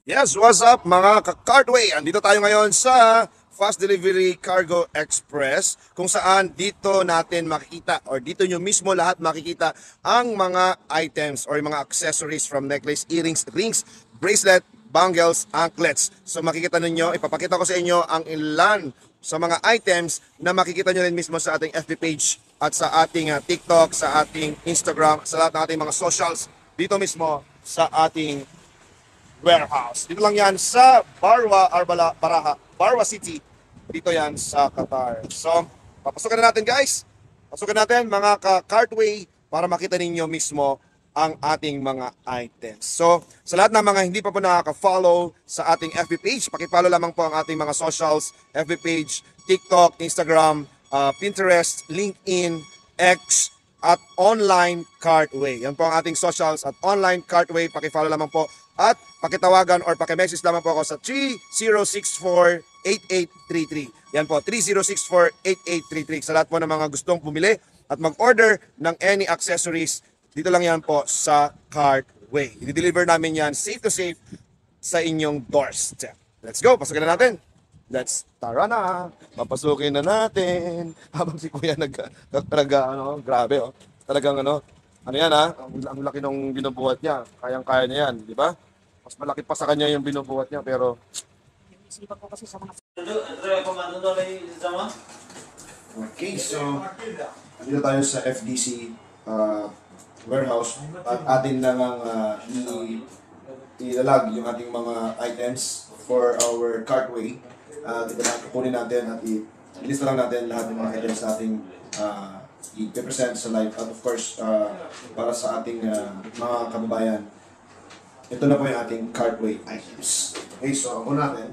Yes, what's up mga ka-Cartway? Andito tayo ngayon sa Fast Delivery Cargo Express kung saan dito natin makikita or dito nyo mismo lahat makikita ang mga items or mga accessories from necklace, earrings, rings, bracelet, bangles, anklets. So makikita ninyo, ipapakita ko sa inyo ang ilan sa mga items na makikita nyo rin mismo sa ating FB page at sa ating TikTok, sa ating Instagram, sa lahat ng ating mga socials dito mismo sa ating warehouse. Dito lang yan sa Barwa City. Dito yan sa Qatar. So, papasukan na natin guys. Pasukan natin mga ka-Cartway para makita ninyo mismo ang ating mga items. So, sa lahat ng mga hindi pa po nakaka-follow sa ating FB page, pakipollow lamang po ang ating mga socials, FB page, TikTok, Instagram, Pinterest, LinkedIn, X, at Online Cartway. Yan po ang ating socials at Online Cartway. Pakifollow lamang po at pakitawagan or pakimessage lamang po ako sa 3064-8833. Yan po, 3064-8833. Sa lahat po ng mga gustong bumili at mag-order ng any accessories, dito lang yan po sa Cartway. I-deliver namin yan safe to safe sa inyong doorstep. Let's go, pasukin na natin. Tara na, papasukin na natin. Habang si Kuya grabe oh. Talagang ano yan ang laki ng binubuhat niya. Kayang-kaya niya yan, di ba? Mas malaki pa sa kanya yung binubuhat niya, pero isipan ko kasi sa mga okay, so dito tayo sa FDC warehouse at atin namang ilalag yung ating mga items for our Cartway. Ito na kukunin natin at i-list lang natin lahat ng mga items nating i-present sa live at of course para sa ating mga kababayan. Ito na po yung ating Cartway items. Okay, so ang una natin